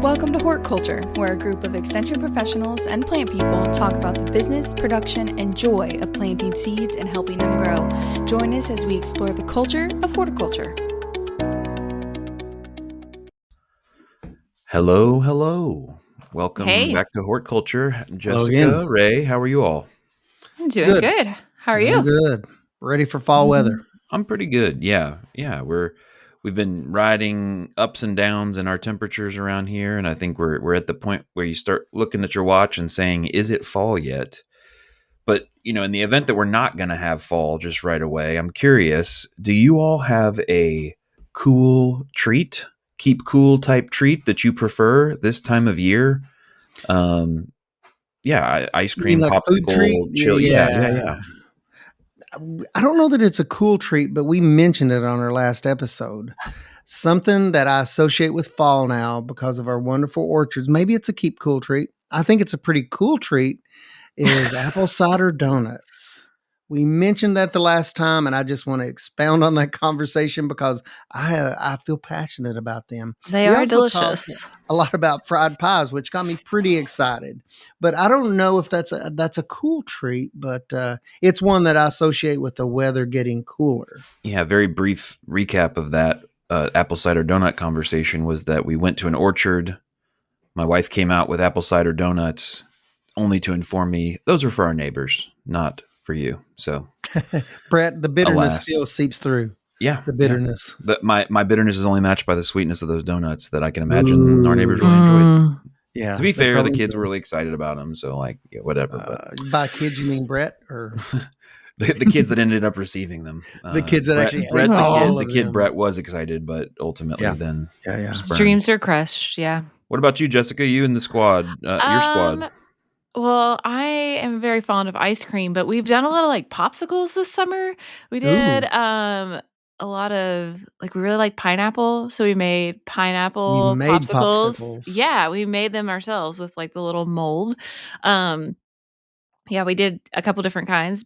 Welcome to Horticulture, where a group of extension professionals and plant people talk about the business, production, and joy of planting seeds and helping them grow. Join us as we explore the culture of horticulture. Hello. Welcome back to Horticulture. Jessica, Ray, how are you all? I'm doing good. How are you? Good. Ready for fall weather. I'm pretty good. Yeah. We've been riding ups and downs in our temperatures around here, and I think we're at the point where you start looking at your watch and saying, "Is it fall yet?" But in the event that we're not going to have fall just right away, I'm curious: do you all have a cool treat, keep cool type treat that you prefer this time of year? Ice cream, like popsicle, chill. Yeah. I don't know that it's a cool treat, but we mentioned it on our last episode. Something that I associate with fall now because of our wonderful orchards. Maybe it's a keep cool treat. I think it's a pretty cool treat is apple cider donuts. We mentioned that the last time, and I just want to expound on that conversation because I feel passionate about them. They are delicious. A lot about fried pies, which got me pretty excited. But I don't know if that's a cool treat, but it's one that I associate with the weather getting cooler. Yeah, very brief recap of that apple cider donut conversation was that we went to an orchard. My wife came out with apple cider donuts, only to inform me those are for our neighbors, not for you. So, Brett, the bitterness still seeps through. Yeah, the bitterness. Yeah. My bitterness is only matched by the sweetness of those donuts that I can imagine our neighbors really enjoyed. Yeah. To be fair, the kids were really excited about them, so whatever. But by kids, you mean Brett or the kids that ended up receiving them? The kids that Brett, the kid Brett was excited, but ultimately then dreams are crushed. Yeah. What about you, Jessica? You and the squad, your squad. Well, I am very fond of ice cream, but we've done a lot of popsicles this summer. We did a lot of we really like pineapple, so we made pineapple popsicles. Yeah, we made them ourselves with the little mold. We did a couple different kinds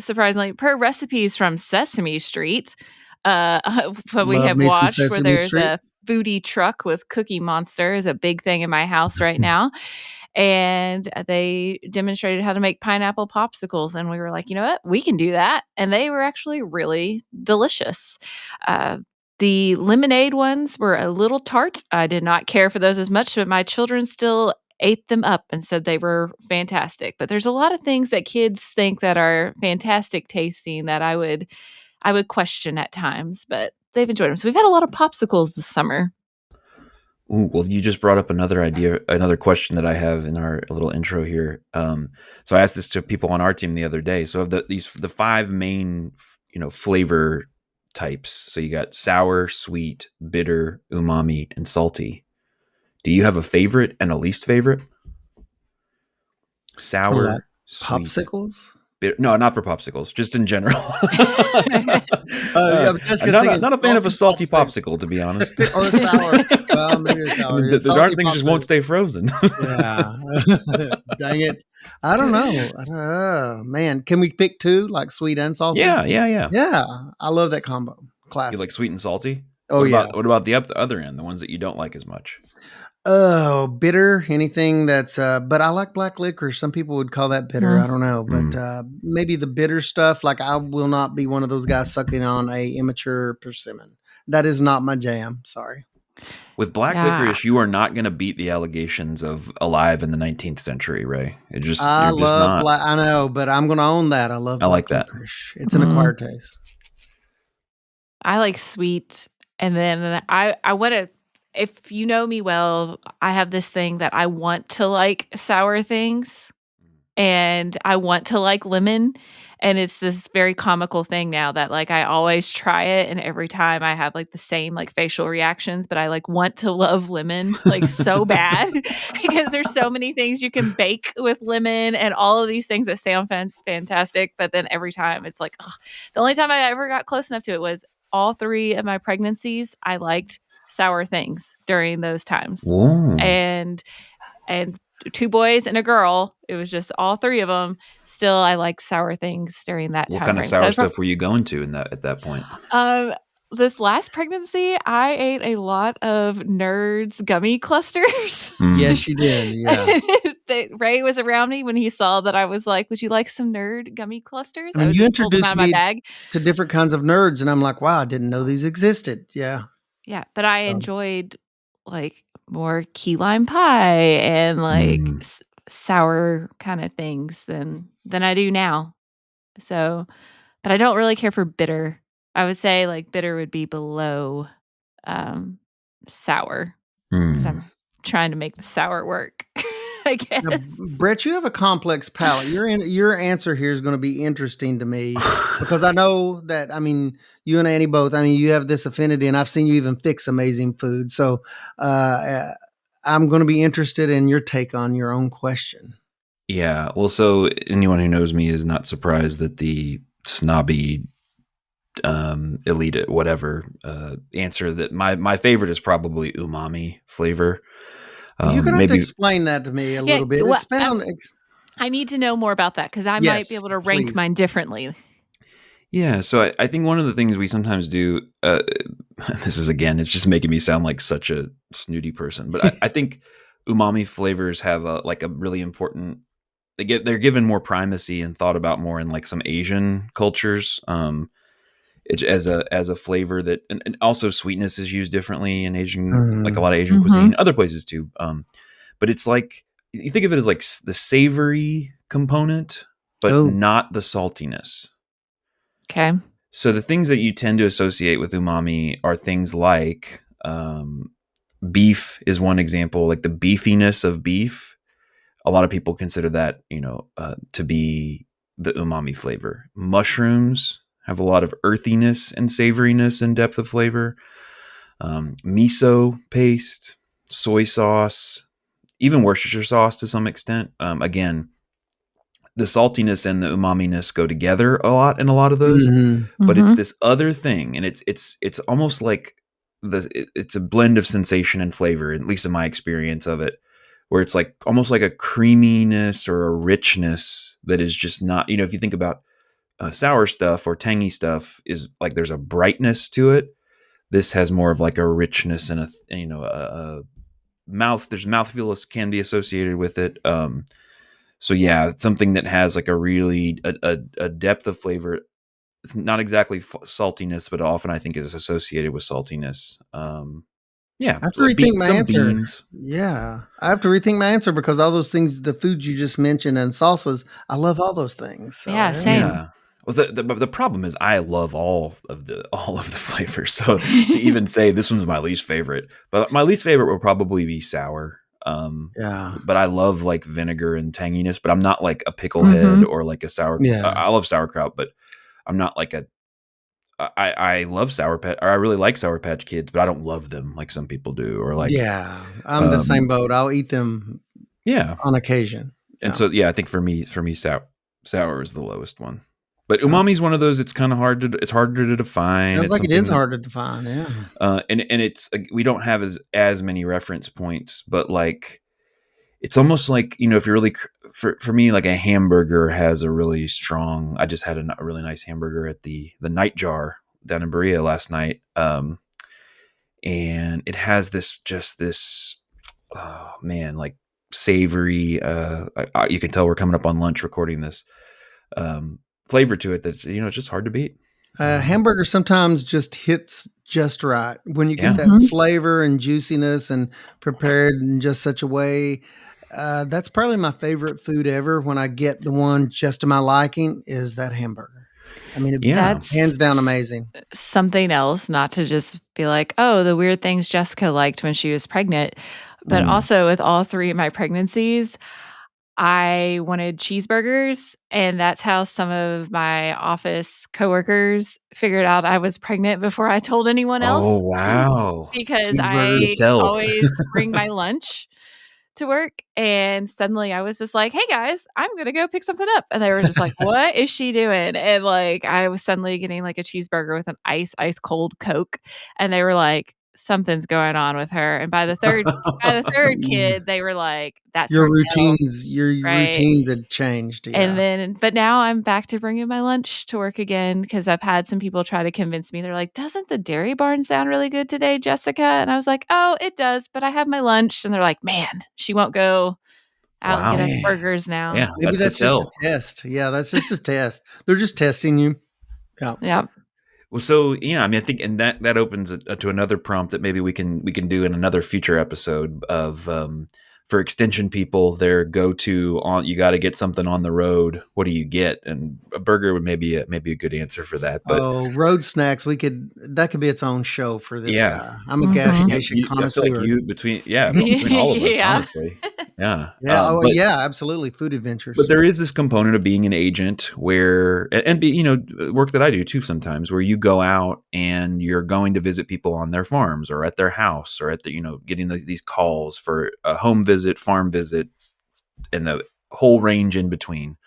surprisingly per recipes from Sesame Street. What we have watched where there's a foodie truck with Cookie Monster is a big thing in my house right now. And they demonstrated how to make pineapple popsicles. And we were like, you know what? We can do that. And they were actually really delicious. The lemonade ones were a little tart. I did not care for those as much, but my children still ate them up and said they were fantastic. But there's a lot of things that kids think that are fantastic tasting that I would question at times, but they've enjoyed them. So we've had a lot of popsicles this summer. Ooh, well, you just brought up another question that I have in our little intro here. So I asked this to people on our team the other day. So of the five main, flavor types. So you got sour, sweet, bitter, umami, and salty. Do you have a favorite and a least favorite? Sour, sweet, popsicles? No, not for popsicles, just in general. Not a fan of a salty popsicle, to be honest. Or sour. Well, maybe a sour. The darn things just won't stay frozen. Yeah. Dang it. I don't know. Man, can we pick two, like sweet and salty? Yeah. Yeah, I love that combo. Classic. You like sweet and salty? Oh, what about the other end, the ones that you don't like as much? Oh, bitter, anything that's, but I like black licorice. Some people would call that bitter. I don't know, but maybe the bitter stuff, I will not be one of those guys sucking on a immature persimmon. That is not my jam. Sorry. With black licorice, you are not going to beat the allegations of Alive in the 19th century, Ray. I love black. I know, but I'm going to own that. I love black like that. Licorice. It's an acquired taste. I like sweet. And then I want to, if you know me well, I have this thing that I want to like sour things and I want to like lemon. And it's this very comical thing now that I always try it. And every time I have the same facial reactions, but I want to love lemon so bad because there's so many things you can bake with lemon and all of these things that sound fantastic. But then every time it's ugh. The only time I ever got close enough to it was all three of my pregnancies. I liked sour things during those times. Whoa. And two boys and a girl. It was just all three of them. Still, I like sour things during that time. What kind of sour stuff were you going to at that point? this last pregnancy, I ate a lot of Nerds gummy clusters. Yes, you did. Yeah. Ray was around me when he saw that I was like, "Would you like some Nerd gummy clusters?" I I mean, would you just pull them out introduced of my me bag. to different kinds of nerds, and I'm like, wow, I didn't know these existed. Yeah. Yeah, but I So, enjoyed like more key lime pie and like sour kind of things than I do now. So, but I don't really care for bitter. I would say like bitter would be below sour because I'm trying to make the sour work, I now, guess. Brett, you have a complex palate. Your answer here is going to be interesting to me because I know that. I mean, you and Annie both. I mean, you have this affinity, and I've seen you even fix amazing food. So, I'm going to be interested in your take on your own question. Yeah. Well, so anyone who knows me is not surprised that the snobby, elite, whatever, answer that my favorite is probably umami flavor. You're going to have to Maybe, explain that to me a Yeah, little bit. well, Expound. I need to know more about that because I might be Yes, able to rank please. mine differently. yeah. So I think one of the things we sometimes do, this is again, it's just making me sound like such a snooty person, but I think umami flavors have a really important. They're given more primacy and thought about more in like some Asian cultures. As a flavor that, and also sweetness is used differently in Asian, like a lot of Asian cuisine, other places too. But it's like you think of it as like the savory component, but Oh. not the saltiness. Okay. So the things that you tend to associate with umami are things like beef is one example, like the beefiness of beef. A lot of people consider that, to be the umami flavor. Mushrooms have a lot of earthiness and savoriness and depth of flavor. Miso paste, soy sauce, even Worcestershire sauce to some extent. Again, the saltiness and the umaminess go together a lot in a lot of those, but it's this other thing, and it's almost like it's a blend of sensation and flavor, at least in my experience of it, where it's like almost like a creaminess or a richness that is just not, if you think about sour stuff or tangy stuff, is like there's a brightness to it. This has more of like a richness and a mouth. There's mouthfeel can be associated with it. So yeah, it's something that has like a really a depth of flavor. It's not exactly saltiness, but often I think is associated with saltiness. Yeah, I have to rethink my some answer. beans. Yeah, I have to rethink my answer because all those things, the foods you just mentioned and salsas, I love all those things. So, Yeah, same. Yeah. Well, the problem is I love all of the flavors. So to even say this one's my least favorite, but my least favorite will probably be sour. yeah, But I love like vinegar and tanginess. But I'm not like a picklehead or like a sour. yeah, I love sauerkraut, but I'm not like a. I love Sour Patch, or I really like Sour Patch Kids, but I don't love them like some people do, or like yeah. I'm the same boat. I'll eat them yeah. on occasion. And so I think for me sour is the lowest one. But umami is one of those. It's kind of it's harder to define. Sounds it's like it is that, hard to define. Yeah. And it's we don't have as many reference points, but like it's almost like, if you're really for me, like a hamburger has a really strong. I just had a really nice hamburger at the Nightjar down in Berea last night, and it has this oh man, like savory. You can tell we're coming up on lunch recording this. Flavor to it that's it's just hard to beat. Hamburger sometimes just hits just right when you get that flavor and juiciness and prepared in just such a way. That's probably my favorite food ever. When I get the one just to my liking, is that hamburger. I mean, That's hands down amazing. Something else, not to just be like, oh, the weird things Jessica liked when she was pregnant, but also with all three of my pregnancies, I wanted cheeseburgers, and that's how some of my office coworkers figured out I was pregnant before I told anyone else. Oh wow! Because Cheeseburgers. I always bring my lunch to work, and suddenly I was just like, "Hey guys, I'm gonna go pick something up," and they were just like, "What is she doing?" And like I was suddenly getting like a cheeseburger with an ice cold Coke, and they were like, something's going on with her. And by the third kid, they were like, that's your her tail, right? routines had changed. But now I'm back to bringing my lunch to work again because I've had some people try to convince me. They're like, doesn't the dairy barn sound really good today, Jessica? And I was like, oh, it does, but I have my lunch. And they're like, man, she won't go out and get us burgers now. Yeah, maybe that's just a test. Yeah, that's just a test. They're just testing you. Yeah. Well, so I mean, I think, and that opens to another prompt that maybe we can do in another future episode of for extension people, their go-to on, you got to get something on the road. What do you get? And a burger would maybe a good answer for that. But road snacks, that could be its own show for this guy. I'm a Mm-hmm. gas station connoisseur. I feel like between all of us, honestly. Yeah. Yeah. Absolutely. Food adventures. But there is this component of being an agent where, work that I do too sometimes, where you go out and you're going to visit people on their farms or at their house or at the, getting these calls for a home visit, farm visit, and the whole range in between.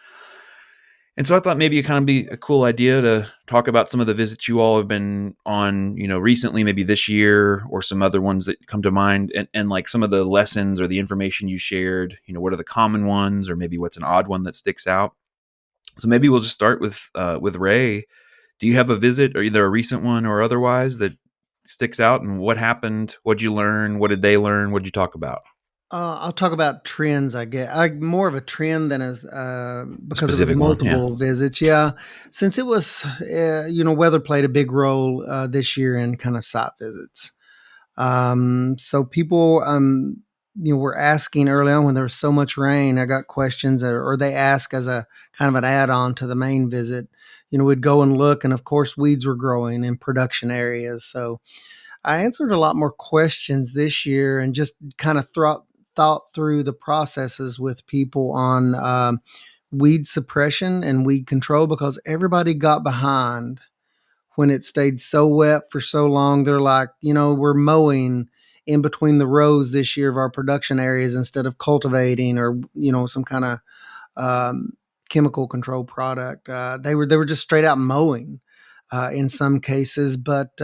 And so I thought maybe it kind of be a cool idea to talk about some of the visits you all have been on, recently, maybe this year, or some other ones that come to mind, and like some of the lessons or the information you shared. What are the common ones, or maybe what's an odd one that sticks out? So maybe we'll just start with Ray. Do you have a visit, or either a recent one or otherwise, that sticks out? And what happened? What'd you learn? What did they learn? What'd you talk about? I'll talk about trends. I get more of a trend than as because of multiple visits. Yeah, since it was weather played a big role this year in kind of site visits. So people were asking early on when there was so much rain. I got questions, or they ask as a kind of an add-on to the main visit. We'd go and look, and of course, weeds were growing in production areas. So I answered a lot more questions this year, and just kind of thought through the processes with people on weed suppression and weed control, because everybody got behind when it stayed so wet for so long. They're like, we're mowing in between the rows this year of our production areas instead of cultivating or, some kind of chemical control product. They were just straight out mowing in some cases, but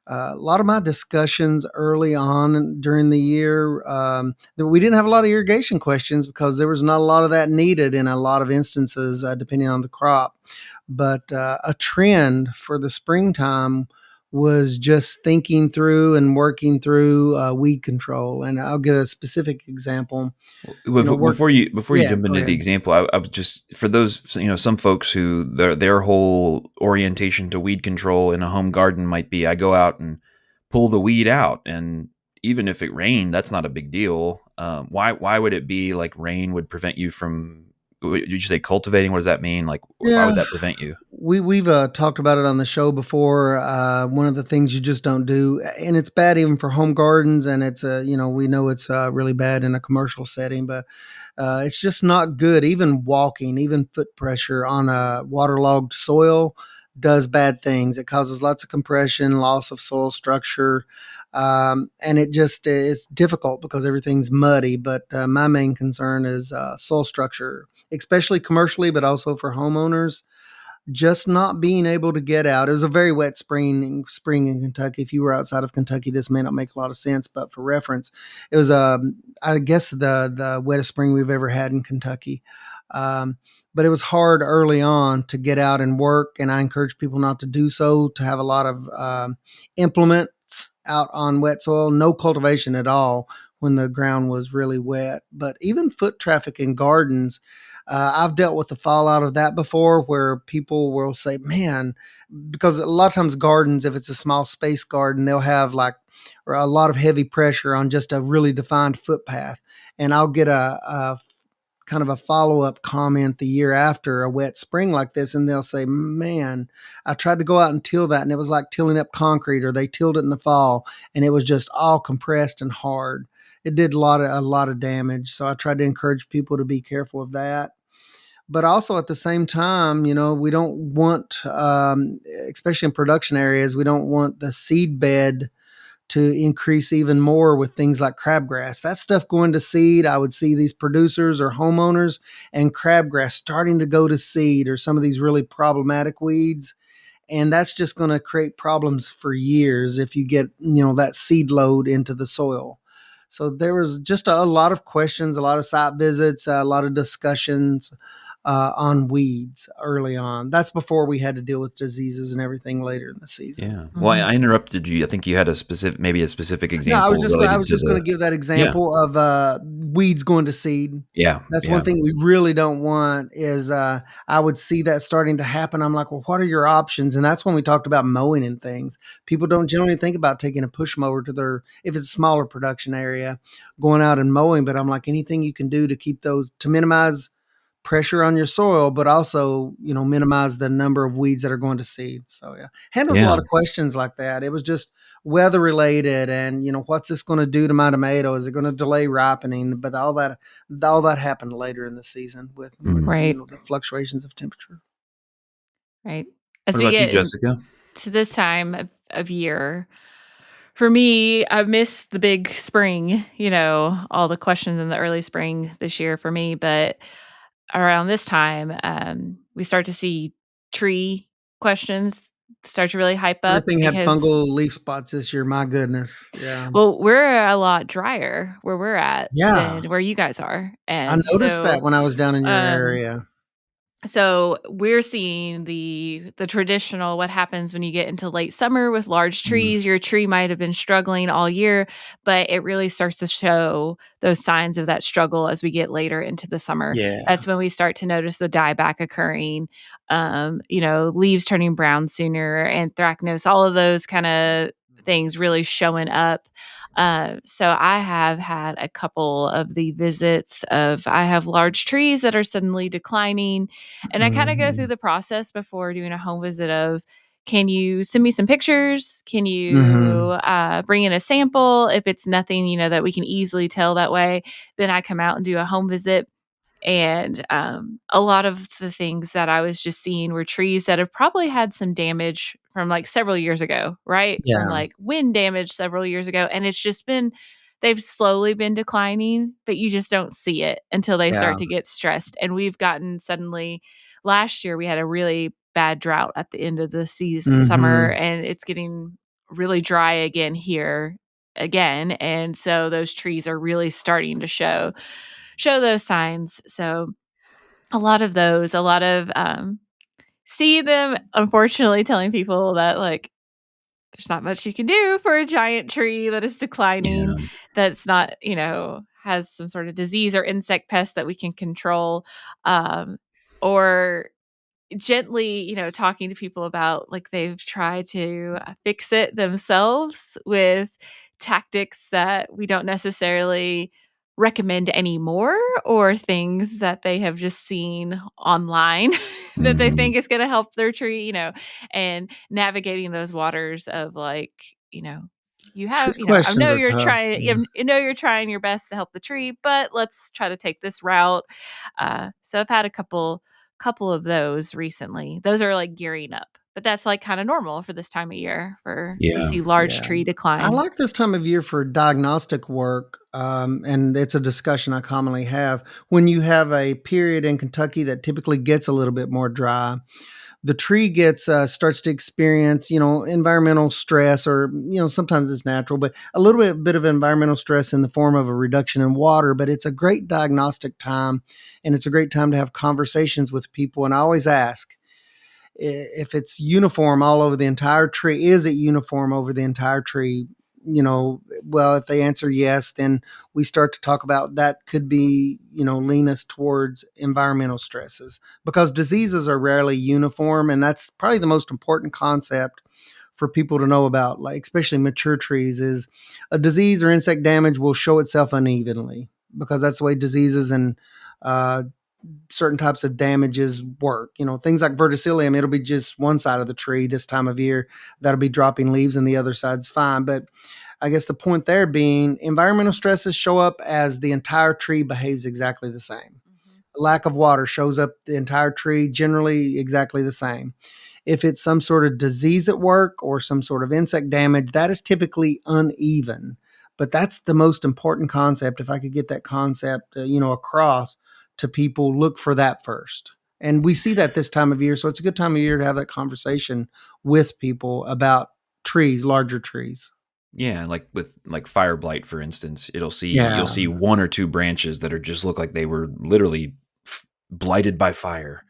a lot of my discussions early on during the year, we didn't have a lot of irrigation questions because there was not a lot of that needed in a lot of instances, depending on the crop. But a trend for the springtime was just thinking through and working through weed control. And I'll give a specific example. Before you jump into the example, I was just, for those, some folks who their whole orientation to weed control in a home garden might be, I go out and pull the weed out, and even if it rained, that's not a big deal. Why would it be like rain would prevent you from? Did you say cultivating? What does that mean? Like, why would that prevent you? We've talked about it on the show before. One of the things you just don't do, and it's bad even for home gardens, and it's we know it's really bad in a commercial setting, but it's just not good. Even walking, even foot pressure on a waterlogged soil does bad things. It causes lots of compression, loss of soil structure, and it just is difficult because everything's muddy. But my main concern is soil structure, especially commercially, but also for homeowners. Just not being able to get out. It was a very wet spring in Kentucky. If you were outside of Kentucky, this may not make a lot of sense, but for reference, it was I guess the wettest spring we've ever had in Kentucky. But it was hard early on to get out and work, and I encourage people not to do so, to have a lot of implements out on wet soil, no cultivation at all when the ground was really wet. But even foot traffic in gardens, I've dealt with the fallout of that before, where people will say, man, because a lot of times gardens, if it's a small space garden, they'll have like a lot of heavy pressure on just a really defined footpath. And I'll get a kind of a follow-up comment the year after a wet spring like this, and they'll say, man, I tried to go out and till that, and it was like tilling up concrete, or they tilled it in the fall, and it was just all compressed and hard. It did a lot of damage. So I tried to encourage people to be careful of that. But also at the same time, we don't want, especially in production areas, we don't want the seed bed to increase even more with things like crabgrass. That stuff going to seed, I would see these producers or homeowners and crabgrass starting to go to seed, or some of these really problematic weeds. And that's just going to create problems for years if you get, that seed load into the soil. So there was just a lot of questions, a lot of site visits, a lot of discussions on weeds early on. That's before we had to deal with diseases and everything later in the season. Yeah. Well, I interrupted you. I think you had a specific No, I was example just I related was to just going to the. give that Yeah. example of weeds going to seed. Yeah. That's Yeah. one thing we really don't want is I would see that starting to happen. I'm like, well, what are your options? And that's when we talked about mowing and things. People don't generally think about taking a push mower to if it's a smaller production area, going out and mowing. But I'm like, anything you can do to keep those, to minimize pressure on your soil, but also, minimize the number of weeds that are going to seed. So yeah, handled a Yeah. lot of questions like that. It was just weather related and, what's this going to do to my tomato? Is it going to delay ripening? But all that happened later in the season with Right. the fluctuations of temperature. Right. What As we about you, get Jessica? to this time of year, for me, I miss the big spring, all the questions in the early spring this year for me. But around this time, we start to see tree questions start to really hype up Everything had because, fungal leaf spots this year. My goodness. Yeah. well, we're a lot drier where we're at Yeah. than where you guys are. I And noticed that when I was down in your um, area. So we're seeing the traditional what happens when you get into late summer with large Mm. trees. Your tree might have been struggling all year, but it really starts to show those signs of that struggle as we get later into the summer. Yeah. That's when we start to notice the dieback occurring, leaves turning brown sooner, anthracnose, all of those kind of things really showing up. So I have had a couple of the visits of I have large trees that are suddenly declining, and I kinda go through Mhm. the process before doing a home visit of, "Can you send me some pictures? Can Mhm. you, bring in a sample?" If it's nothing, that we can easily tell that way, then I come out and do a home visit. And, a lot of the things that I was just seeing were trees that have probably had some damage from, like, several years ago, right? From, Yeah. like, wind damage several years ago, and it's just been they've slowly been declining, but you just don't see it until they Yeah. start to get stressed, and we've gotten suddenly last year, we had a really bad drought at the end of the summer, Mhm. and it's getting really dry again here again, and so those trees are really starting to show those signs. So a lot of see them unfortunately telling people that like there's not much you can do for a giant tree that is declining, Yeah. that's not, has some sort of disease or insect pest that we can control. Or gently, talking to people about like they've tried to fix it themselves with tactics that we don't necessarily recommend anymore, or things that they have just seen online that they Mhm. think is going to help their tree, and navigating those waters of like, you Tree have, I questions know are you're tough. trying, Yeah. you're trying your best to help the tree, but let's try to take this route. So I've had a couple of those recently. Those are like gearing up, but that's like kind of normal for this time of year for to Yeah. see large Yeah. tree I decline. like this time of year for diagnostic work, and it's a discussion I commonly have. When you have a period in Kentucky that typically gets a little bit more dry, the tree gets starts to experience, environmental stress, or sometimes it's natural, but a little bit of environmental stress in the form of a reduction in water. But it's a great diagnostic time, and it's a great time to have conversations with people. And I always ask, if it's uniform all over the entire tree, is it uniform over the entire tree? Well, if they answer yes, then we start to talk about that could be, lean us towards environmental stresses, because diseases are rarely uniform. And that's probably the most important concept for people to know about, like especially mature trees, is a disease or insect damage will show itself unevenly, because that's the way diseases and uh, certain types of damages work. Things like verticillium, it'll be just one side of the tree this time of year that'll be dropping leaves and the other side's fine. But I guess the point there being, environmental stresses show up as the entire tree behaves exactly the same. Mhm. Lack of water shows up the entire tree generally exactly the same. If it's some sort of disease at work or some sort of insect damage, that is typically uneven. But that's the most important concept. If I could get that concept, across to people, look for that first. And we see that this time of year. So it's a good time of year to have that conversation with people about trees, larger trees. Yeah, like with like fire blight, for instance, you'll see one or two branches that are just look like they were literally blighted by fire.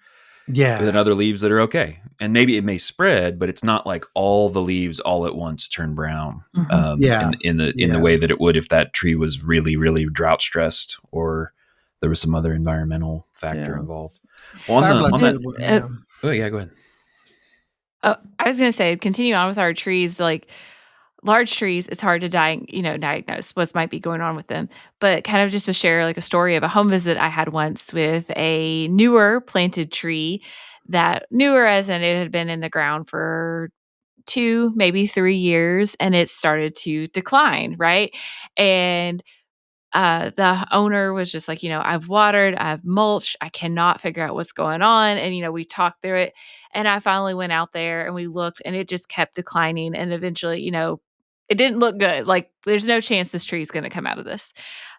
Yeah. But then other leaves that are okay, and maybe it may spread, but it's not like all the leaves all at once turn brown. In the way that it would if that tree was really, really drought stressed or there was some other environmental factor involved. Well, oh yeah, go ahead. I was going to say, continue on with our trees, like large trees, it's hard to diagnose what might be going on with them. But kind of just to share like a story of a home visit I had once with a newer planted tree, that newer as in it had been in the ground for 2, maybe 3 years, and it started to decline, right? And the owner was just like, I've watered, I've mulched, I cannot figure out what's going on. And, we talked through it. And I finally went out there and we looked and it just kept declining. And eventually, it didn't look good. Like, there's no chance this tree is going to come out of this.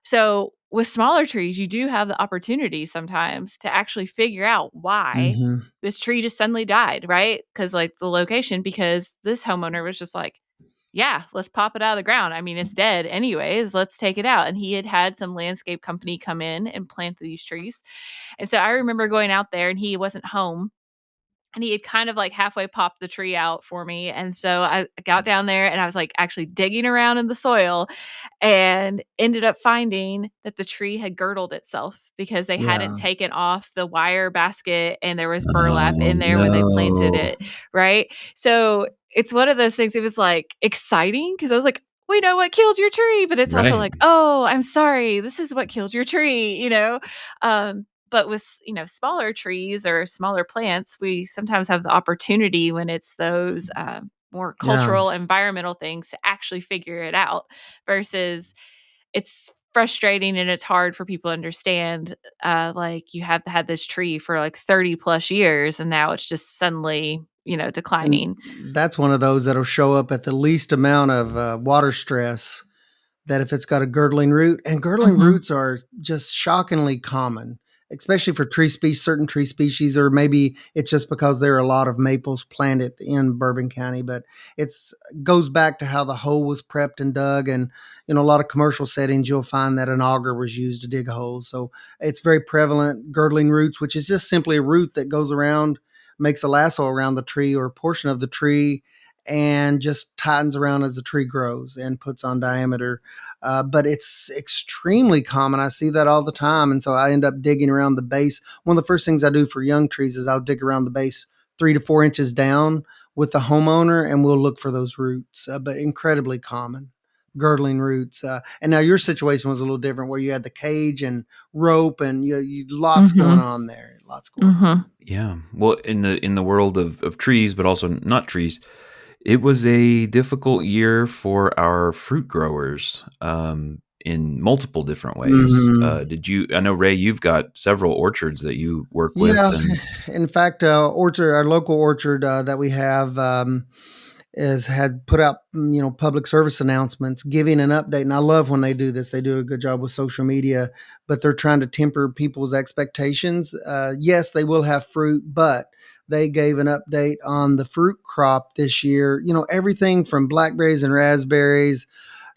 So, with smaller trees, you do have the opportunity sometimes to actually figure out why this tree just suddenly died, right? Because, like, the location, because this homeowner was just like, yeah, let's pop it out of the ground. I mean, it's dead anyways. Let's take it out. And he had some landscape company come in and plant these trees. And so I remember going out there and he wasn't home. And he had kind of like halfway popped the tree out for me. And so I got down there and I was like actually digging around in the soil and ended up finding that the tree had girdled itself because they hadn't taken off the wire basket and there was burlap in there when they planted it. Right. So it's one of those things. It was like exciting because I was like, we know what killed your tree, but it's also like, oh, I'm sorry. This is what killed your tree, But with, smaller trees or smaller plants, we sometimes have the opportunity when it's those more cultural, environmental things to actually figure it out versus it's frustrating and it's hard for people to understand. Like you have had this tree for like 30 plus years and now it's just suddenly, declining. And that's one of those that'll show up at the least amount of water stress. That if it's got a girdling root, and girdling roots are just shockingly common, especially for certain tree species, or maybe it's just because there are a lot of maples planted in Bourbon County, but it's goes back to how the hole was prepped and dug. And, a lot of commercial settings, you'll find that an auger was used to dig a hole. So it's very prevalent. Girdling roots, which is just simply a root that goes around, makes a lasso around the tree or a portion of the tree, and just tightens around as the tree grows and puts on diameter. But it's extremely common. I see that all the time. And so I end up digging around the base. One of the first things I do for young trees is I'll dig around the base 3 to 4 inches down with the homeowner, and we'll look for those roots, but incredibly common. Girdling roots. And now your situation was a little different where you had the cage and rope and you lots going on there. Lots going on. Yeah. Well, in the world of trees, but also not trees, it was a difficult year for our fruit growers in multiple different ways. I know, Ray, you've got several orchards that you work with. In fact, our local orchard that we have had put out, public service announcements giving an update. And I love when they do this. They do a good job with social media, but they're trying to temper people's expectations. Yes, they will have fruit, but they gave an update on the fruit crop this year. Everything from blackberries and raspberries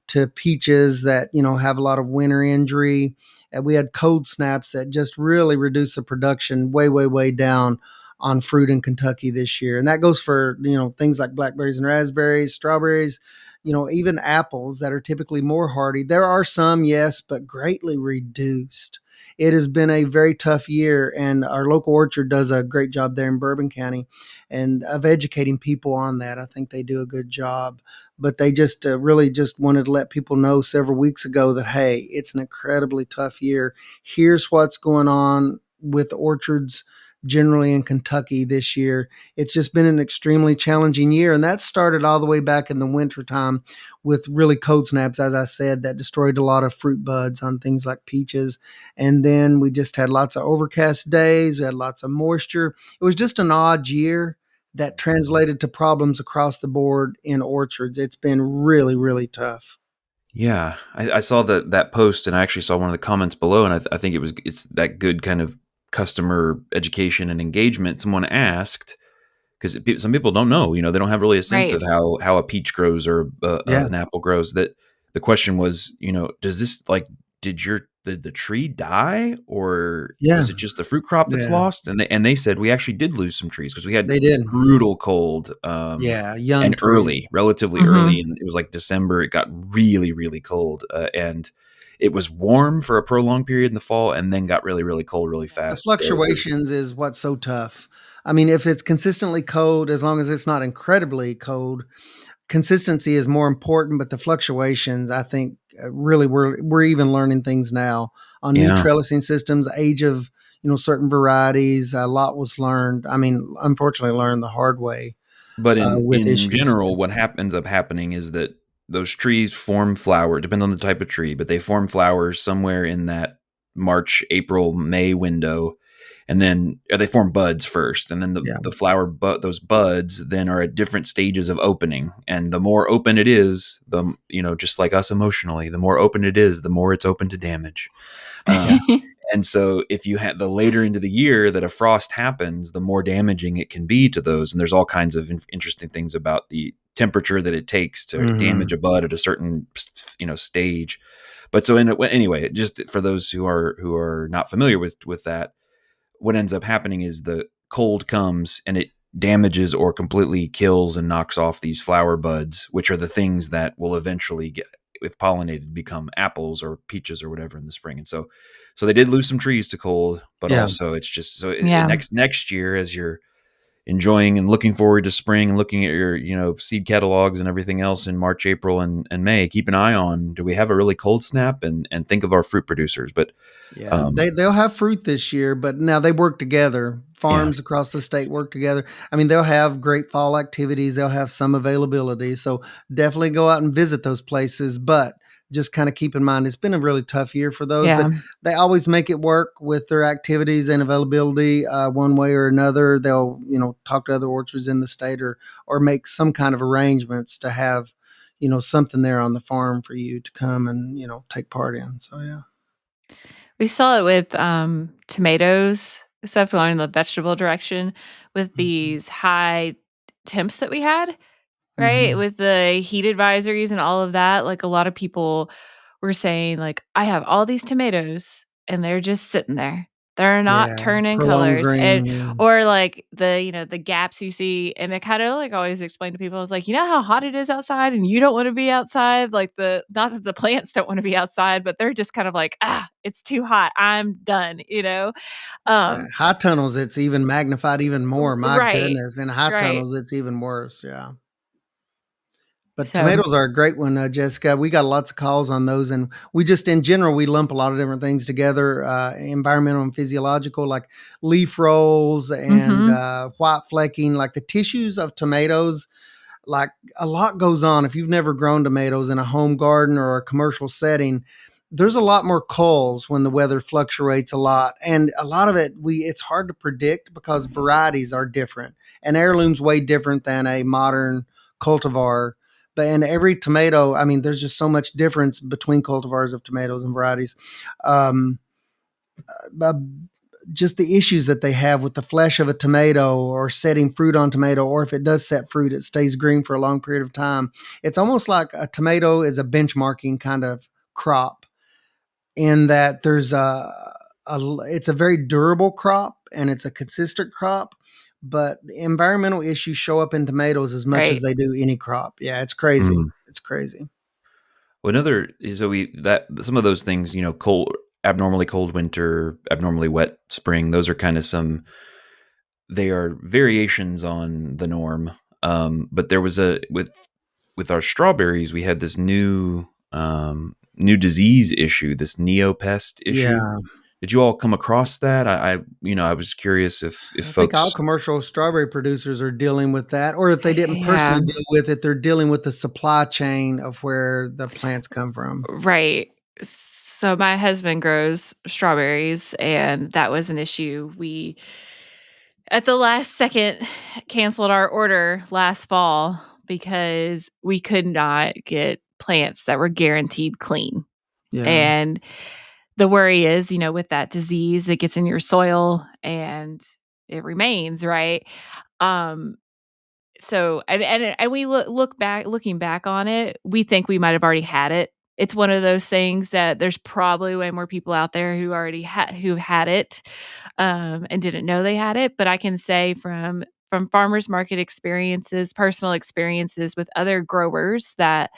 to peaches that, have a lot of winter injury. And we had cold snaps that just really reduced the production way, way, way down on fruit in Kentucky this year. And that goes for, things like blackberries and raspberries, strawberries, even apples that are typically more hardy. There are some, yes, but greatly reduced. It has been a very tough year, and our local orchard does a great job there in Bourbon County and of educating people on that. I think they do a good job, but they just really just wanted to let people know several weeks ago that, hey, it's an incredibly tough year. Here's what's going on with orchards generally in Kentucky this year. It's just been an extremely challenging year. And that started all the way back in the wintertime with really cold snaps, as I said, that destroyed a lot of fruit buds on things like peaches. And then we just had lots of overcast days. We had lots of moisture. It was just an odd year that translated to problems across the board in orchards. It's been really, really tough. Yeah, I saw that post, and I actually saw one of the comments below, and I think it's that good kind of customer education and engagement, someone asked, because some people don't know, they don't have really a sense of how a peach grows or an apple grows. That the question was, does this did the tree die, or was it just the fruit crop that's lost? And they said we actually did lose some trees because we had brutal cold, young and trees. relatively early, and it was like December. It got really, really cold, and it was warm for a prolonged period in the fall, and then got really, really cold really fast. The fluctuations is what's so tough. I mean, if it's consistently cold, as long as it's not incredibly cold, consistency is more important. But the fluctuations, I think, really we're even learning things now on new trellising systems, age of certain varieties. A lot was learned. I mean, unfortunately, learned the hard way. But with in issues. general, what ends up happening is that those trees form flower. Depends on the type of tree, but they form flowers somewhere in that March, April, May window, and then they form buds first, and then the flower, those buds then are at different stages of opening. And the more open it is, just like us emotionally, the more open it is, the more it's open to damage. And so if you have the later into the year that a frost happens, the more damaging it can be to those. And there's all kinds of interesting things about the temperature that it takes to damage a bud at a certain, stage. But so anyway, just for those who are not familiar with that, what ends up happening is the cold comes and it damages or completely kills and knocks off these flower buds, which are the things that will eventually get, if pollinated, become apples or peaches or whatever in the spring. And so they did lose some trees to cold, but also it's just next year, as you're enjoying and looking forward to spring and looking at your seed catalogs and everything else in March, April, and May, keep an eye on, do we have a really cold snap, and think of our fruit producers. But they'll have fruit this year, but now they work together. Farms across the state work together. I mean, they'll have great fall activities. They'll have some availability. So definitely go out and visit those places, but just kind of keep in mind, it's been a really tough year for those, but they always make it work with their activities and availability one way or another. They'll, talk to other orchards in the state or make some kind of arrangements to have, something there on the farm for you to come and, take part in. So, yeah. We saw it with tomatoes, except for in the vegetable direction, with these high temps that we had, right? With the heat advisories and all of that. Like, a lot of people were saying, like, I have all these tomatoes and they're just sitting there. They're not turning prolonged colors. green, Or like the gaps you see. And it kind of like always explain to people, it's like, how hot it is outside and you don't want to be outside. Like, not that the plants don't want to be outside, but they're just kind of like, it's too hot. I'm done, high tunnels, it's even magnified even more. My right. goodness. In high Right. tunnels, it's even worse. Yeah. But So, tomatoes are a great one, Jessica. We got lots of calls on those, and we just, in general, we lump a lot of different things together, environmental and physiological, like leaf rolls and white flecking, like the tissues of tomatoes. Like, a lot goes on. If you've never grown tomatoes in a home garden or a commercial setting, there's a lot more culls when the weather fluctuates a lot. And a lot of it's hard to predict because varieties are different, and heirloom's way different than a modern cultivar. But in every tomato, I mean, there's just so much difference between cultivars of tomatoes and varieties. But just the issues that they have with the flesh of a tomato or setting fruit on tomato, or if it does set fruit, it stays green for a long period of time. It's almost like a tomato is a benchmarking kind of crop, in that there's it's a very durable crop and it's a consistent crop. But environmental issues show up in tomatoes as much as they do any crop. Yeah, it's crazy. It's crazy. Well, some of those things, abnormally cold winter, abnormally wet spring, those are kind of they are variations on the norm. But there was with our strawberries, we had this new disease issue, this neopest issue. Yeah. Did you all come across that? I was curious if I folks. think all commercial strawberry producers are dealing with that, or if they didn't personally deal with it, they're dealing with the supply chain of where the plants come from. Right. So my husband grows strawberries, and that was an issue. We, at the last second, canceled our order last fall because we could not get plants that were guaranteed clean. Yeah. And the worry is, with that disease, it gets in your soil and it remains, right? Um, so and we looking back on it, we think we might have already had it. It's one of those things that there's probably way more people out there who already who had it, and didn't know they had it. But I can say from farmers market experiences, personal experiences with other growers that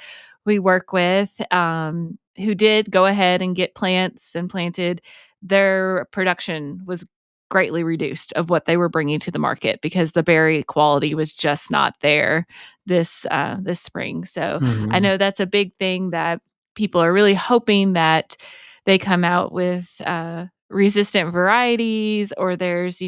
we work with, who did go ahead and get plants and planted, their production was greatly reduced of what they were bringing to the market because the berry quality was just not there this spring. So I know that's a big thing that people are really hoping that they come out with resistant varieties, or there's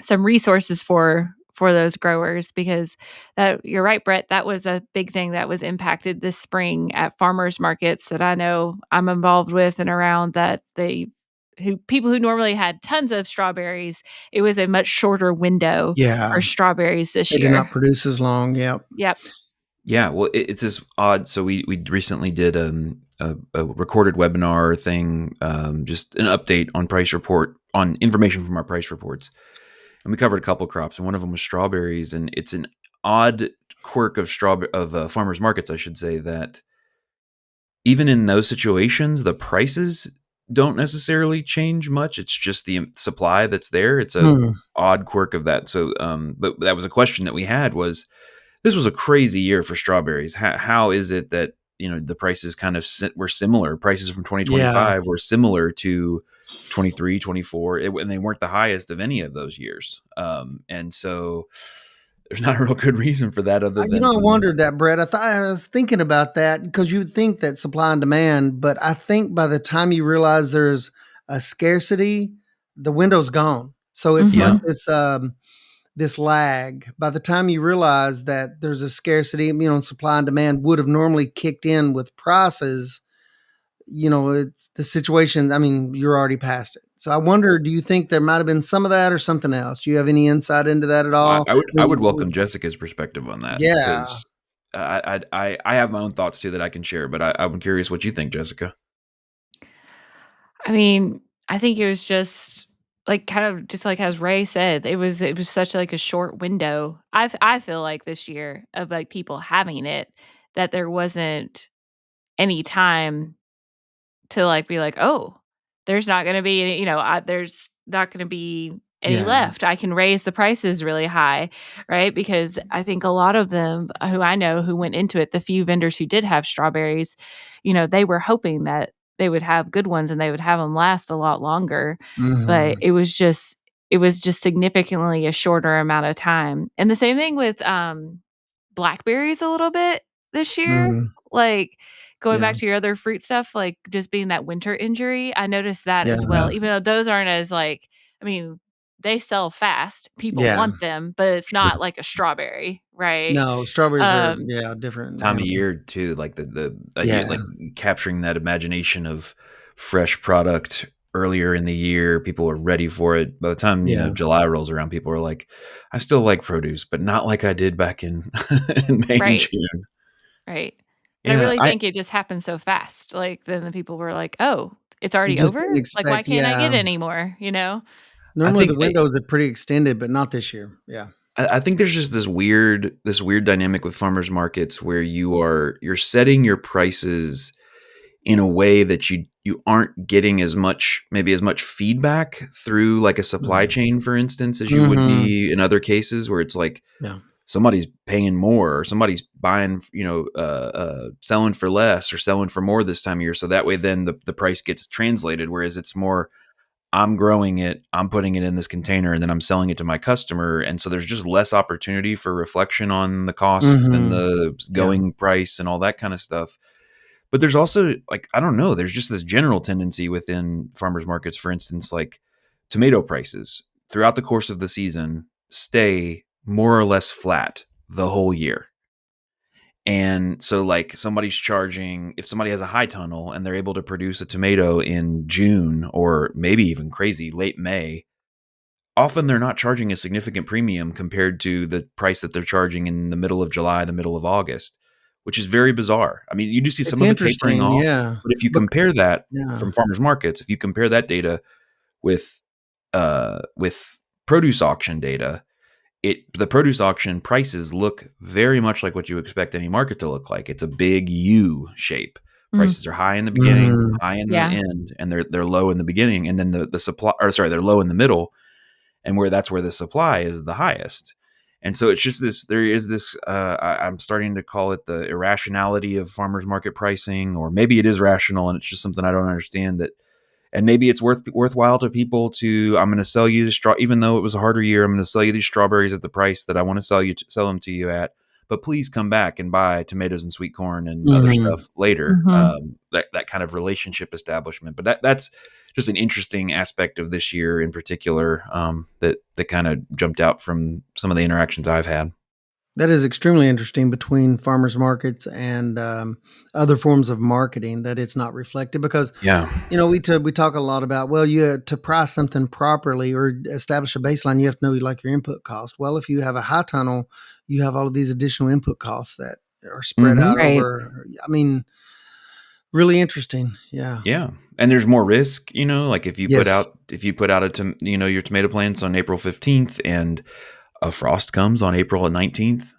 some resources for those growers, because that you're right, Brett, that was a big thing that was impacted this spring at farmers markets that I know I'm involved with and around, that people who normally had tons of strawberries, it was a much shorter window Yeah. for strawberries this They year. did not produce as long. Yep. Yeah, well, it's this odd. So we recently did a recorded webinar thing, just an update on price report, on information from our price reports, and we covered a couple crops, and one of them was strawberries. And it's an odd quirk of farmers markets, I should say, that even in those situations, the prices don't necessarily change much. It's just the supply that's there. It's a odd quirk of that. So, but that was a question that we had, was this was a crazy year for strawberries. How is it that, the prices kind of were similar? Prices from 2025 were similar to 23, 24, and they weren't the highest of any of those years. And so there's not a real good reason for that other than, I wondered that, Brett. I was thinking about that because you'd think that supply and demand, but I think by the time you realize there's a scarcity, the window's gone. So it's like this lag. By the time you realize that there's a scarcity, supply and demand would have normally kicked in with prices, it's the situation. I mean, you're already past it. So I wonder, do you think there might have been some of that or something else? Do you have any insight into that at all? I would welcome Jessica's perspective on that. Yeah. Because I have my own thoughts too that I can share, but I'm curious what you think, Jessica. I mean, I think it was just like, kind of just like as Ray said, it was such like a short window. I feel like this year of like people having it, that there wasn't any time to like be like, oh, there's not going to be any, there's not going to be any Yeah. left. I can raise the prices really high, right? Because I think a lot of them who I know who went into it, the few vendors who did have strawberries, they were hoping that they would have good ones and they would have them last a lot longer. But it was just significantly a shorter amount of time. And the same thing with blackberries a little bit this year. Like, going back to your other fruit stuff, like just being that winter injury, I noticed that as well. Even though those aren't as like, I mean, they sell fast. People want them, but it's not like a strawberry, right? No, strawberries are different Time of year too, like the idea, like capturing that imagination of fresh product earlier in the year. People are ready for it. By the time July rolls around, people are like, I still like produce, but not like I did back in, in May and June. Right. And I really think it just happened so fast. Like, then the people were like, oh, it's already over? Like, why can't I get any more, Normally the windows are pretty extended, but not this year. Yeah. I think there's just this weird dynamic with farmers markets where you're setting your prices in a way that you aren't getting as much feedback through like a supply chain, for instance, as you would be in other cases where it's like somebody's paying more or somebody's buying, selling for less or selling for more this time of year. So that way then the price gets translated. Whereas it's more, I'm growing it, I'm putting it in this container, and then I'm selling it to my customer. And so there's just less opportunity for reflection on the costs and the going price and all that kind of stuff. But there's also, like, I don't know, there's just this general tendency within farmers markets, for instance, like tomato prices throughout the course of the season stay more or less flat the whole year. And so like if somebody has a high tunnel and they're able to produce a tomato in June or maybe even crazy late May, often they're not charging a significant premium compared to the price that they're charging in the middle of July, the middle of August. which is very bizarre. I mean, you do see It's some of it tapering interesting, off, yeah. but if you Bec compare that yeah. from farmers markets, if you compare that data with produce auction data, the produce auction prices look very much like what you expect any market to look like. It's a big U shape. Mm. Prices are high in the beginning, Mhm. high in the Yeah. end, and they're low in the beginning, and then the supply, or sorry, they're low in the middle, and that's where the supply is the highest. And so it's just this. There is this. I'm starting to call it the irrationality of farmers market pricing, or maybe it is rational, and it's just something I don't understand. And maybe it's worthwhile to people to, I'm going to sell you the straw, even though it was a harder year. I'm going to sell you these strawberries at the price that I want to sell them to you at. But please come back and buy tomatoes and sweet corn and other Mhm. stuff later. Mhm. That kind of relationship establishment. But that's just an interesting aspect of this year in particular, that kind of jumped out from some of the interactions I've had. That is extremely interesting between farmers markets and, other forms of marketing, that it's not reflected because, Yeah. we talk a lot about, well, to price something properly or establish a baseline, you have to know, like, your input cost. Well, if you have a high tunnel, you have all of these additional input costs that are spread Mm-hmm. out Right. over, I mean, really interesting. Yeah. Yeah. And there's more risk, like if you put Yes. out your tomato plants on April 15th and a frost comes on April 19th,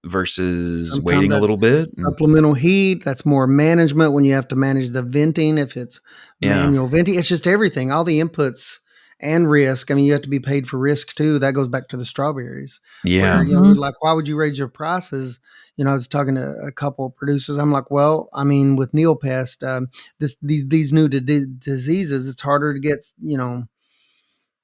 versus Sometimes waiting a little bit. that's And supplemental heat, that's more management when you have to manage the venting, if it's yeah. manual venting, it's just everything, all the inputs and risk. I mean, you have to be paid for risk too. That goes back to the strawberries where, Yeah. Mhm. like, why would you raise your prices? I was talking to a couple of producers. I'm like, well, I mean, with Neopest, these new diseases, it's harder to get,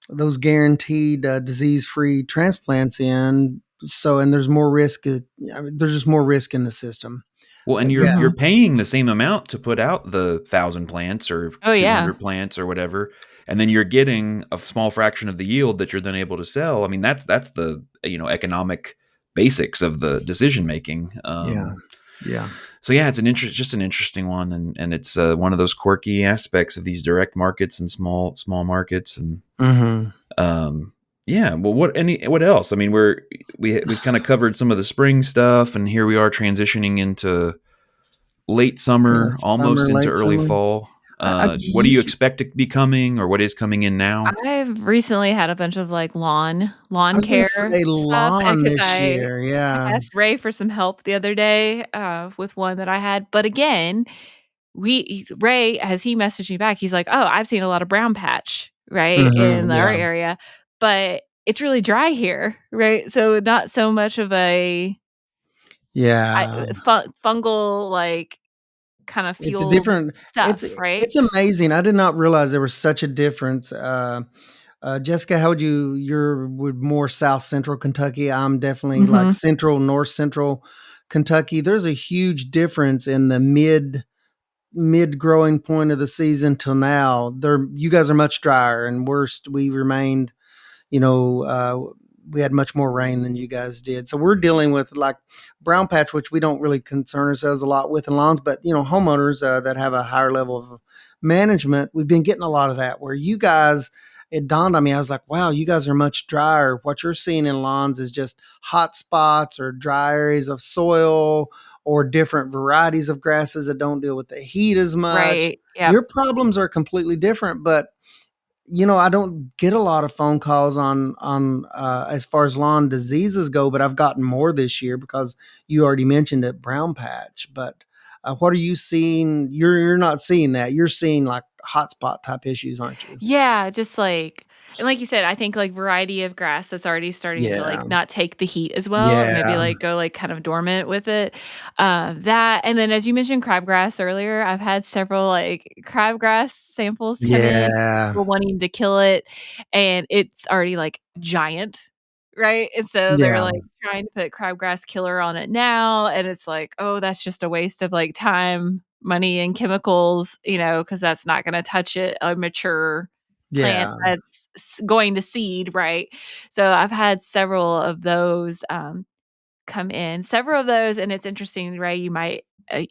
those guaranteed disease-free transplants in. So, and there's more risk. I mean, there's just more risk in the system. Well, and But you're yeah, you're Mhm. paying the same amount to put out the 1,000 plants or Oh, yeah. 200 plants or whatever, and then you're getting a small fraction of the yield that you're then able to sell. I mean, that's the economic basics of the decision making. yeah, yeah. So yeah, it's just an interesting one, and it's one of those quirky aspects of these direct markets and small markets, and Hmm. um, yeah. Well, what else? I mean, we've kind of covered some of the spring stuff, and here we are transitioning into late Yeah, summer, almost summer, into late early summer. fall. I What do you Ye expect to be coming, or what is coming in now? I've recently had a bunch of, like, lawn was gonna care say stuff, and lawn 'cause this year. I Yeah. asked Ray for some help the other day, with one that I had, but again, Ray, as he messaged me back, he's like, "Oh, I've seen a lot of brown patch, right, in our Yeah. area, but it's really dry here," right? So, not so much of a Yeah. fungal, like, kinda It's a fueled different. stuff, right? It's amazing. I did not realize there was such a difference. Jessica, how would you're would more South Central Kentucky. I'm definitely like Mhm. Central, North Central Kentucky. There's a huge difference in the mid growing point of the season till now. You guys are much drier, and we remained, you know, we had much more rain than you guys did. So we're dealing with like brown patch, which we don't really concern ourselves a lot with in lawns, but homeowners that have a higher level of management, we've been getting a lot of that. Where you guys, it dawned on me, I was like, wow, you guys are much drier. What you're seeing in lawns is just hot spots or dry areas of soil or different varieties of grasses that don't deal with the heat as much. Right, yep. Your problems are completely different, but I don't get a lot of phone calls on as far as lawn diseases go, but I've gotten more this year because you already mentioned it, brown patch. But what are you seeing? You're not seeing that. You're seeing like hotspot type issues, aren't you? Yeah, just and like you said, I think, like, variety of grass that's already starting to, Yeah. like, not take the heat as well, or maybe, Yeah. like, go, like, kind of dormant with it. That and then as you mentioned crabgrass earlier, I've had several, like, crabgrass samples come in, Yeah. people wanting to kill it, and it's already, like, giant, right? And so they're, Yeah. like, trying to put crabgrass killer on it now, and it's like, "Oh, that's just a waste of, like, time, money, and chemicals," because that's not gonna touch a mature plant Yeah. that's going to seed, right? So I've had several of those come in, several of those, and it's interesting, right? You might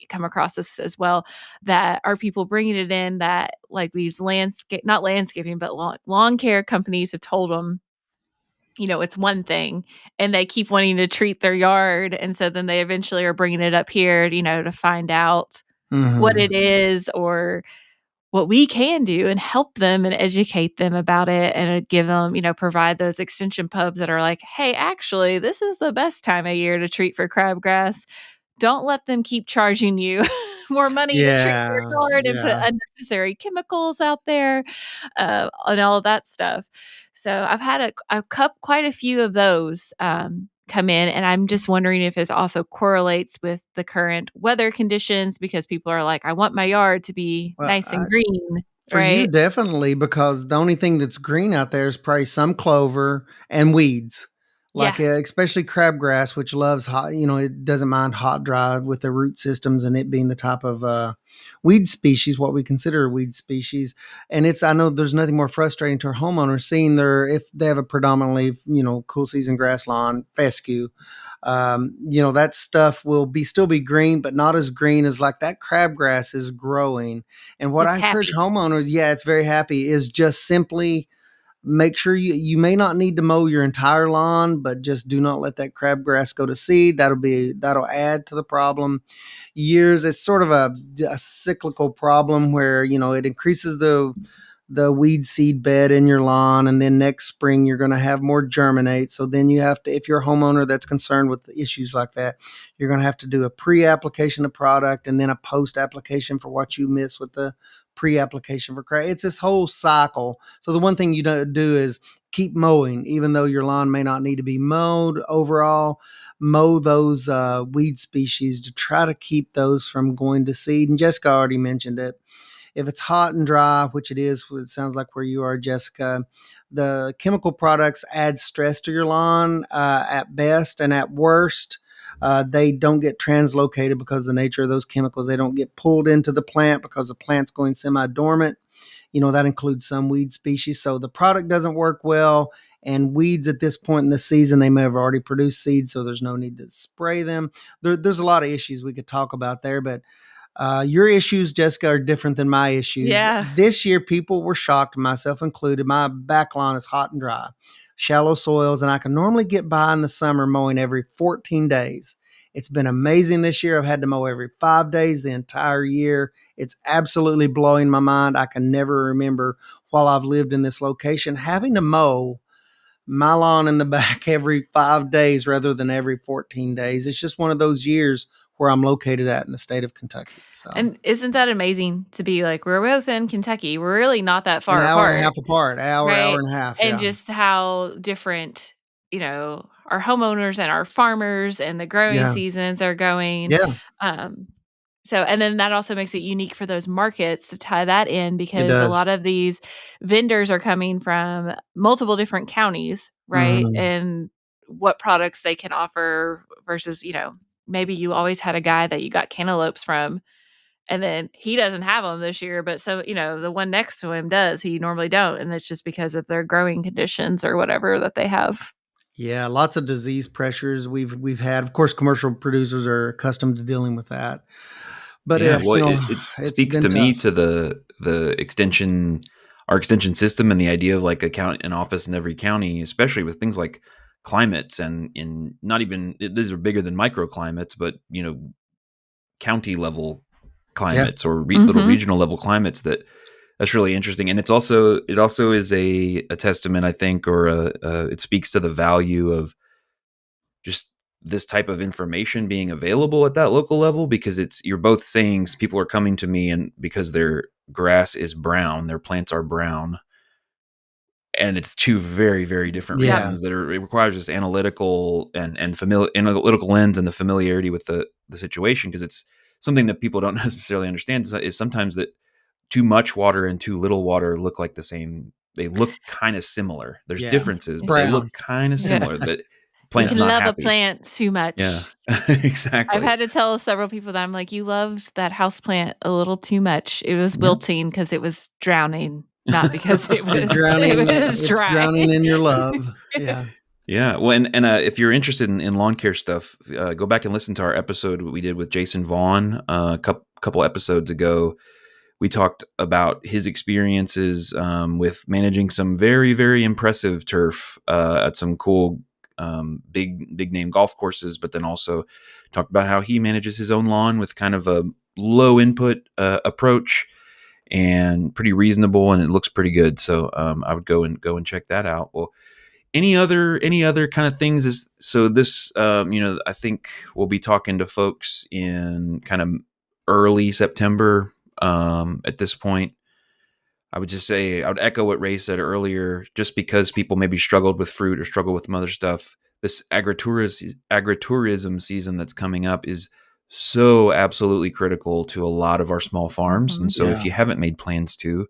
come across this as well. That are people bringing it in that like these not landscaping, but lawn care companies have told them it's one thing, and they keep wanting to treat their yard, and so then they eventually are bringing it up here, to find out what it is or what we can do and help them and educate them about it and give them, provide those extension pubs that are like, hey, actually, this is the best time of year to treat for crabgrass. Don't let them keep charging you more money to treat your yard and put unnecessary chemicals out there and all of that stuff. So I've had quite a few of those come in, and I'm just wondering if it also correlates with the current weather conditions because people are like, I want my yard to be nice and green. For you, definitely, because the only thing that's green out there is probably some clover and weeds. Like especially crabgrass, which loves hot, it doesn't mind hot, dry with the root systems and it being the type of weed species, what we consider a weed species. And I know there's nothing more frustrating to our homeowners seeing if they have a predominantly, cool season grass lawn, fescue, that stuff will still be green, but not as green as like that crabgrass is growing. And what I encourage homeowners, it's very happy, is just simply make sure you may not need to mow your entire lawn, but just do not let that crabgrass go to seed. That'll add to the problem. It's sort of a cyclical problem where, it increases the weed seed bed in your lawn, and then next spring you're going to have more germinate. So then you have to, if you're a homeowner that's concerned with issues like that, you're going to have to do a pre-application of product and then a post-application for what you miss with the pre-application for crab. It's this whole cycle. So the one thing you do is keep mowing, even though your lawn may not need to be mowed overall. Mow those weed species to try to keep those from going to seed. And Jessica already mentioned it. If it's hot and dry, which it sounds like where you are, Jessica, the chemical products add stress to your lawn at best, and at worst, they don't get translocated because of the nature of those chemicals. They don't get pulled into the plant because the plant's going semi-dormant. That includes some weed species. So the product doesn't work well. And weeds at this point in the season, they may have already produced seeds, so there's no need to spray them. There's a lot of issues we could talk about there, but your issues, Jessica, are different than my issues. Yeah. This year, people were shocked, myself included. My back lawn is hot and dry, shallow soils, and I can normally get by in the summer mowing every 14 days. It's been amazing this year. I've had to mow every 5 days the entire year. It's absolutely blowing my mind. I can never remember while I've lived in this location having to mow my lawn in the back every 5 days rather than every 14 days. It's just one of those years where I'm located at in the state of Kentucky. So. And isn't that amazing to be like, we're both in Kentucky. We're really not that far apart. An hour and a half apart, hour and a half. And just how different, our homeowners and our farmers and the growing seasons are going. Yeah. So, and then that also makes it unique for those markets to tie that in because a lot of these vendors are coming from multiple different counties, right? Mm. And what products they can offer versus, maybe you always had a guy that you got cantaloupes from and then he doesn't have them this year, but so, the one next to him does, he normally don't. And it's just because of their growing conditions or whatever that they have. Yeah, lots of disease pressures we've had. Of course, commercial producers are accustomed to dealing with that. But it speaks to me to the extension, our extension system, and the idea of like an office in every county, especially with things like climates and in not even these are bigger than microclimates, but county level climates or little regional level climates. That's really interesting, and it also is a testament, I think, or it speaks to the value of just this type of information being available at that local level, because you're both saying people are coming to me and because their grass is brown, their plants are brown, and it's two very, very different reasons it requires this analytical and analytical lens and the familiarity with the situation, because it's something that people don't necessarily understand is sometimes that too much water and too little water look like the same. They look kind of similar. There's differences, but they look kind of similar. But plants you can not love happy. A plant too much. Yeah, exactly. I've had to tell several people that I'm like, you loved that house plant a little too much. It was wilting because it was drowning, not because it was drowning. It's drowning in your love. Yeah. Yeah. Well, and if you're interested in lawn care stuff, go back and listen to our episode we did with Jason Vaughn a couple episodes ago, we talked about his experiences with managing some very, very impressive turf at some cool big name golf courses, but then also talked about how he manages his own lawn with kind of a low input approach and pretty reasonable, and it looks pretty good. So I would go and check that out. Well, any other kind of things is so this I think we'll be talking to folks in kind of early September at this point. I would just say I would echo what Ray said earlier, just because people maybe struggled with fruit or struggle with some other stuff. This agritourism season that's coming up is so absolutely critical to a lot of our small farms. And so if you haven't made plans to,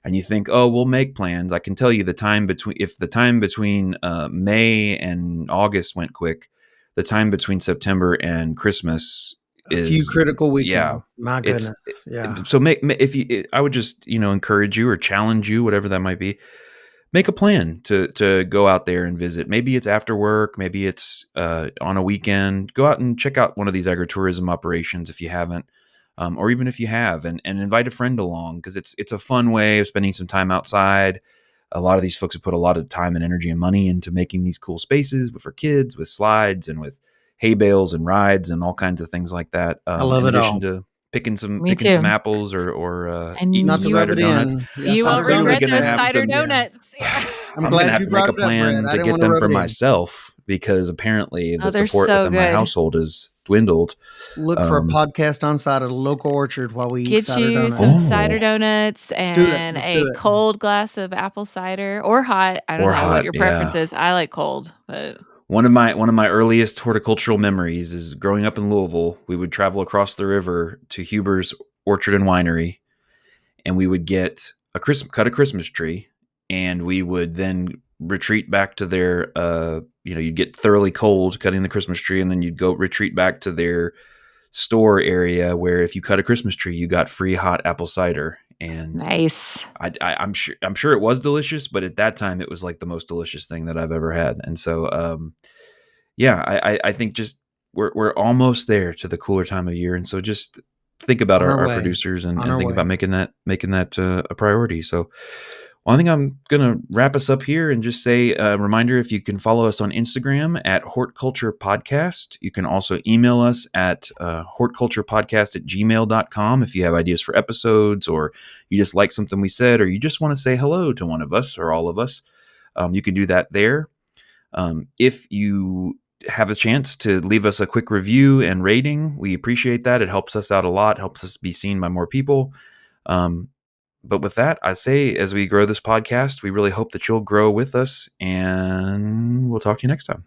and you think, oh, we'll make plans, I can tell you if the time between May and August went quick, the time between September and Christmas is a few critical weekends. Yeah, my goodness. So I would just encourage you or challenge you, whatever that might be. Make a plan to go out there and visit. Maybe it's after work. Maybe it's on a weekend. Go out and check out one of these agritourism operations if you haven't. Or even if you have, and invite a friend along, because it's a fun way of spending some time outside. A lot of these folks have put a lot of time and energy and money into making these cool spaces for kids, with slides and with hay bales and rides and all kinds of things like that. I love in it addition all. to picking some apples or and eating some cider donuts. You won't regret those cider donuts. Yeah. I'm glad you to make a plan to get them for myself, because apparently the support within my household has dwindled. Look for a podcast on site at a local orchard while we get cider you donuts. some cider donuts and a cold glass of apple cider, or hot. I don't know what your preference is. I like cold, but one of my earliest horticultural memories is growing up in Louisville. We would travel across the river to Huber's Orchard and Winery, and we would get cut a Christmas tree, and we would then retreat back to their you'd get thoroughly cold cutting the Christmas tree, and then you'd go retreat back to their store area, where if you cut a Christmas tree, you got free hot apple cider. And nice. I'm sure it was delicious, but at that time it was like the most delicious thing that I've ever had. And so I think just we're almost there to the cooler time of year, and so just think about our producers and think about making that a priority. So I think I'm going to wrap us up here and just say a reminder, if you can follow us on Instagram at Horticulture Podcast. You can also email us at horticulturepodcast@gmail.com if you have ideas for episodes, or you just like something we said, or you just want to say hello to one of us or all of us. You can do that there. If you have a chance to leave us a quick review and rating, we appreciate that. It helps us out a lot, helps us be seen by more people. But with that, I say, as we grow this podcast, we really hope that you'll grow with us, and we'll talk to you next time.